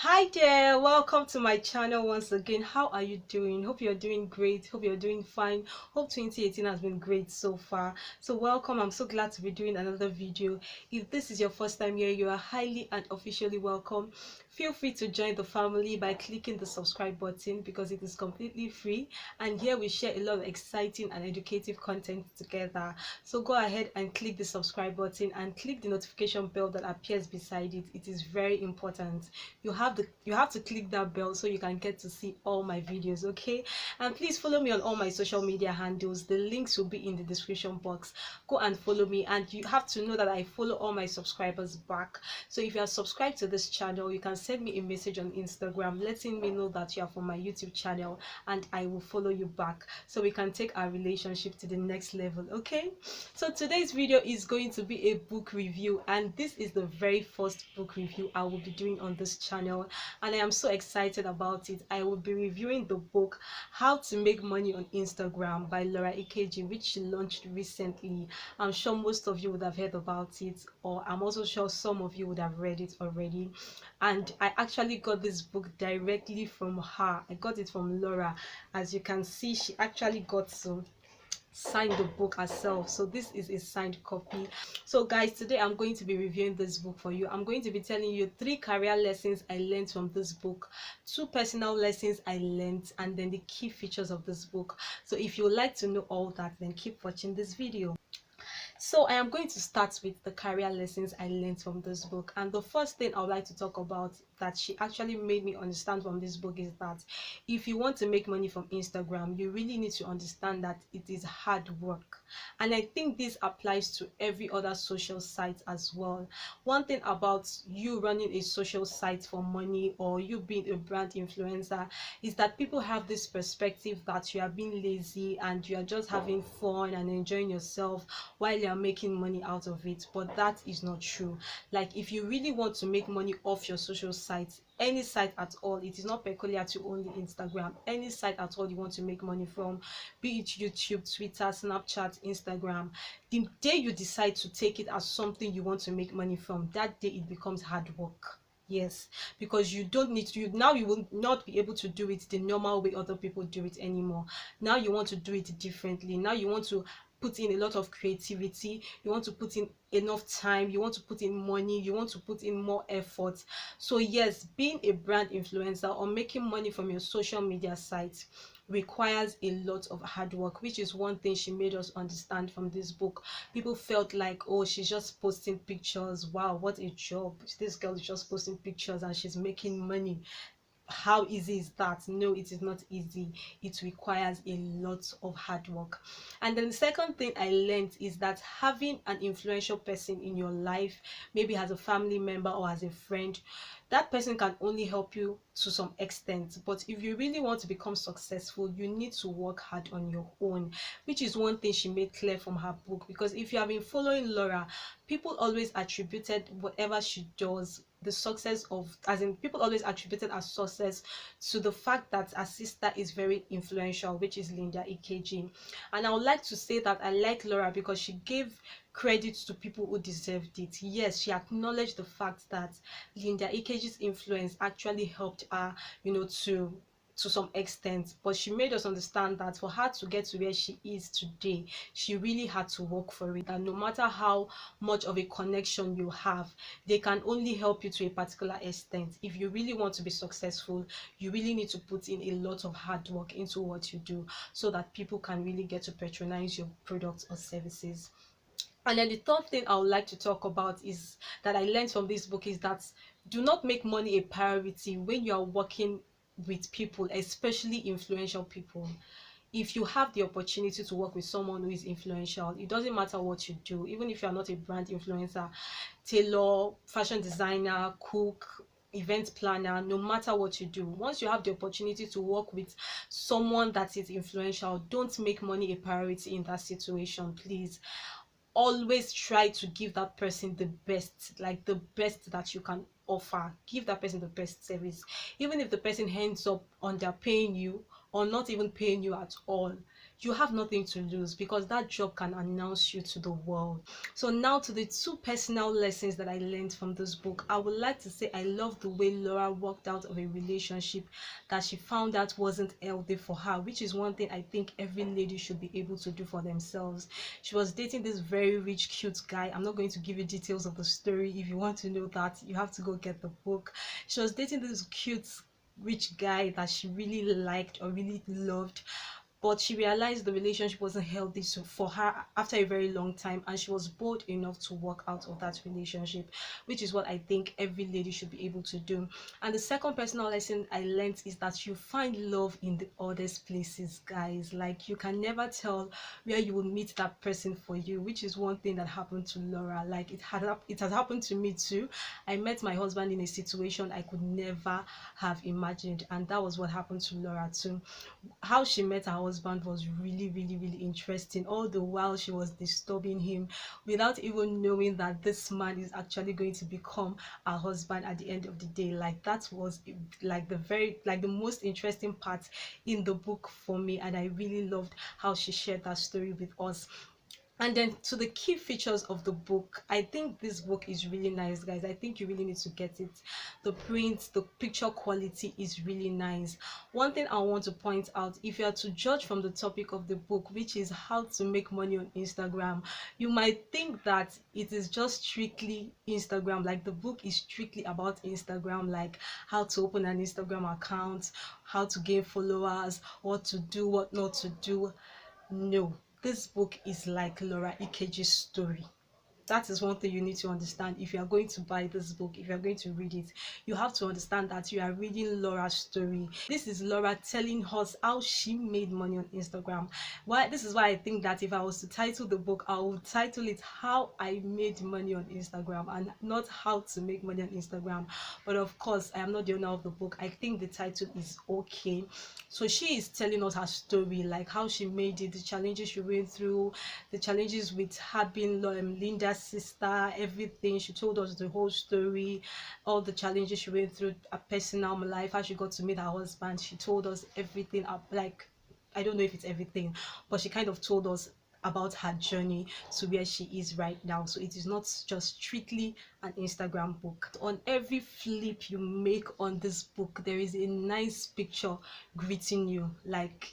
Hi there, welcome to my channel once again. How are you doing? Hope you're doing great. Hope you're doing fine. Hope 2018 has been great so far. So welcome. I'm so glad to be doing another video. If this is your first time here, you are highly and officially welcome. Feel free to join the family by clicking the subscribe button because it is completely free, and here we share a lot of exciting and educative content together. So go ahead and click the subscribe button and click the notification bell that appears beside it. It is very important. You have to click that bell so you can get to see all my videos, okay? And please follow me on all my social media handles. The links will be in the description box. Go and follow me, and you have to know that I follow all my subscribers back. So if you are subscribed to this channel, you can send me a message on Instagram letting me know that you are from my YouTube channel, and I will follow you back so we can take our relationship to the next level, okay? So today's video is going to be a book review, and this is the very first book review I will be doing on this channel, and I am so excited about it. I will be reviewing the book How to Make Money on Instagram by LAURA Ikejì, which she launched recently. I'm sure most of you would have heard about it, or I'm also sure some of you would have read it already. And I actually got this book directly from her. I got it from LAURA. As you can see, she actually got to sign the book herself, so this is a signed copy. So guys, today I'm going to be reviewing this book for you. I'm going to be telling you 3 career lessons I learned from this book, 2 personal lessons I learned, and then the key features of this book. So if you would like to know all that, then keep watching this video. So I am going to start with the career lessons I learned from this book, and the first thing I would like to talk about that she actually made me understand from this book is that if you want to make money from Instagram, you really need to understand that it is hard work. And I think this applies to every other social site as well. One thing about you running a social site for money, or you being a brand influencer, is that people have this perspective that you are being lazy and you are just having fun and enjoying yourself while you are making money out of it. But that is not true. Like, if you really want to make money off your social site, any site at all, it is not peculiar to only Instagram, any site at all you want to make money from, be it YouTube, Twitter, Snapchat, Instagram, the day you decide to take it as something you want to make money from, that day it becomes hard work. Yes, because you don't need to, you will not be able to do it the normal way other people do it anymore. Now you want to do it differently. Now you want to put in a lot of creativity, you want to put in enough time, you want to put in money, you want to put in more effort. So yes, being a brand influencer or making money from your social media sites requires a lot of hard work, which is one thing she made us understand from this book. People felt like, oh, she's just posting pictures, wow, what a job, this girl is just posting pictures and she's making money. How easy is that? No, it is not easy. It requires a lot of hard work. And then the second thing I learned is that having an influential person in your life, maybe as a family member or as a friend, that person can only help you to some extent. But if you really want to become successful, you need to work hard on your own, which is one thing she made clear from her book. Because if you have been following LAURA, people always attributed whatever she does, the success of, as in, people always attributed her success to the fact that her sister is very influential, which is Linda Ikeji. And I would like to say that I like LAURA because she gave credit to people who deserved it. Yes, she acknowledged the fact that Linda Ikeji's influence actually helped her, to some extent, but she made us understand that for her to get to where she is today, she really had to work for it, and no matter how much of a connection you have, they can only help you to a particular extent. If you really want to be successful, you really need to put in a lot of hard work into what you do so that people can really get to patronize your products or services. And then the third thing I would like to talk about is that I learned from this book is that do not make money a priority when you are working with people, especially influential people. If you have the opportunity to work with someone who is influential, it doesn't matter what you do, even if you are not a brand influencer, tailor, fashion designer, cook, event planner, no matter what you do, once you have the opportunity to work with someone that is influential, don't make money a priority in that situation, please. Always try to give that person the best, like the best that you can offer. Give that person the best service, even if the person ends up underpaying you or not even paying you at all. you have nothing to lose, because that job can announce you to the world. So now to the two personal lessons that I learned from this book. I would like to say I love the way Laura walked out of a relationship that she found out wasn't healthy for her, which is one thing I think every lady should be able to do for themselves. She was dating this very rich, cute guy. I'm not going to give you details of the story. If you want to know that, you have to go get the book. She was dating this cute rich guy that she really liked or really loved, but she realized the relationship wasn't healthy for her after a very long time, and she was bold enough to walk out of that relationship, which is what I think every lady should be able to do. And the second personal lesson I learned is that you find love in the others places, guys. Like, you can never tell where you will meet that person for you, which is one thing that happened to Laura. Like, it has happened to me too. I met my husband in a situation I could never have imagined, and that was what happened to Laura too. How she met her husband was really, really, really interesting. All the while she was disturbing him without even knowing that this man is actually going to become her husband at the end of the day. Like, that was like the most interesting part in the book for me, and I really loved how she shared that story with us. And then to the key features of the book, I think this book is really nice, guys. I think you really need to get it. The print, the picture quality is really nice. One thing I want to point out, if you are to judge from the topic of the book, which is how to make money on Instagram, you might think that it is just strictly Instagram, like the book is strictly about Instagram, like how to open an Instagram account, how to gain followers, what to do, what not to do. No, this book is like Laura Ikeji's story. That is one thing you need to understand. If you are going to buy this book, if you are going to read it, you have to understand that you are reading Laura's story. This is Laura telling us how she made money on Instagram. This is why I think that if I was to title the book, I would title it How I Made Money on Instagram, and not How to Make Money on Instagram. But of course, I am not the owner of the book. I think the title is okay. So she is telling us her story, like how she made it, the challenges she went through, the challenges with her being Linda's sister, everything. She told us the whole story, all the challenges she went through, her personal life, how she got to meet her husband. She told us everything, like, I don't know if it's everything, but she kind of told us about her journey to where she is right now. So it is not just strictly an Instagram book. On every flip you make on this book, there is a nice picture greeting you, like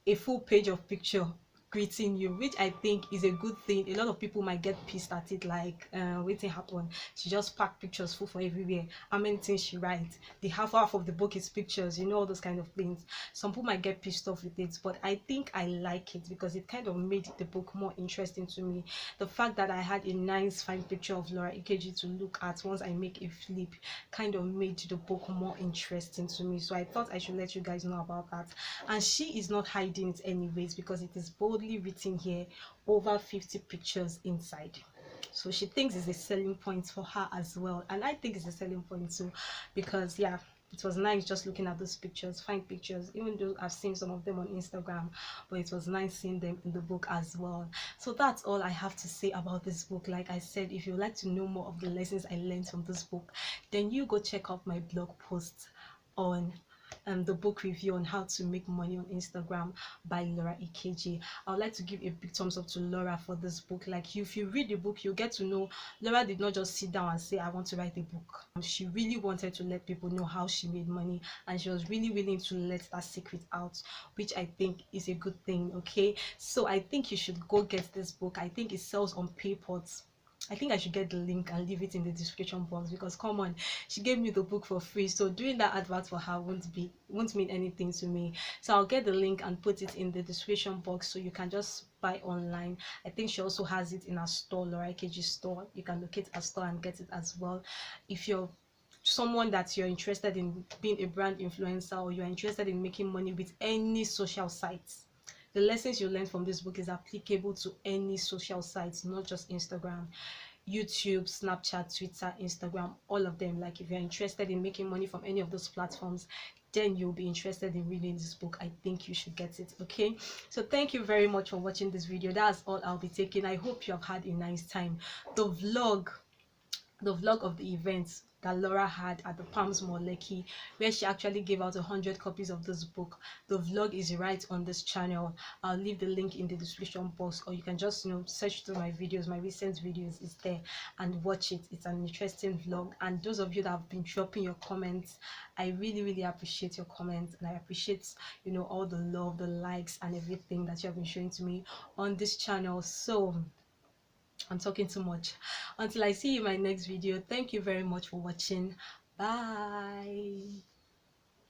a full page of picture greeting you, which I think is a good thing. A lot of people might get pissed at it, like waiting happen, she just packed pictures full for everywhere. How many things she writes, the half of the book is pictures, you know, all those kind of things. Some people might get pissed off with it, but I think I like it because it kind of made the book more interesting to me. The fact that I had a nice fine picture of Laura Ikeji to look at once I make a flip kind of made the book more interesting to me. So I thought I should let you guys know about that. And she is not hiding it anyways, because it is boldly written here, over 50 pictures inside. So she thinks it's a selling point for her as well, and I think it's a selling point too, because yeah, it was nice just looking at those pictures, fine pictures, even though I've seen some of them on Instagram, but it was nice seeing them in the book as well. So that's all I have to say about this book. Like I said, if you'd like to know more of the lessons I learned from this book, then you go check out my blog post on the book review on how to make money on Instagram by Laura Ikeji. I would like to give a big thumbs up to Laura for this book. Like, if you read the book, you get to know Laura did not just sit down and say, I want to write a book. She really wanted to let people know how she made money, and she was really willing to let that secret out, which I think is a good thing. Okay, so I think you should go get this book. I think it sells on Paypot. I think I should get the link and leave it in the description box, because come on, she gave me the book for free, so doing that advert for her won't mean anything to me. So I'll get the link and put it in the description box so you can just buy online. I think she also has it in her store, Laura Ikeji store. You can locate her store and get it as well. If you're someone that you're interested in being a brand influencer, or you're interested in making money with any social sites, the lessons you learn from this book is applicable to any social sites, not just Instagram, YouTube, Snapchat, Twitter, Instagram, all of them. Like, if you're interested in making money from any of those platforms, then you'll be interested in reading this book. I think you should get it. Okay, so thank you very much for watching this video. That's all I'll be taking. I hope you have had a nice time. The vlog the vlog of the events that Laura had at the Palms Mall Lekki, where she actually gave out 100 copies of this book. The vlog is right on this channel. I'll leave the link in the description box, or you can just search through my videos, my recent videos is there, and watch it. It's an interesting vlog. And those of you that have been dropping your comments, I really appreciate your comments, and I appreciate all the love, the likes, and everything that you have been showing to me on this channel. So I'm talking too much. Until I see you in my next video, thank you very much for watching. Bye.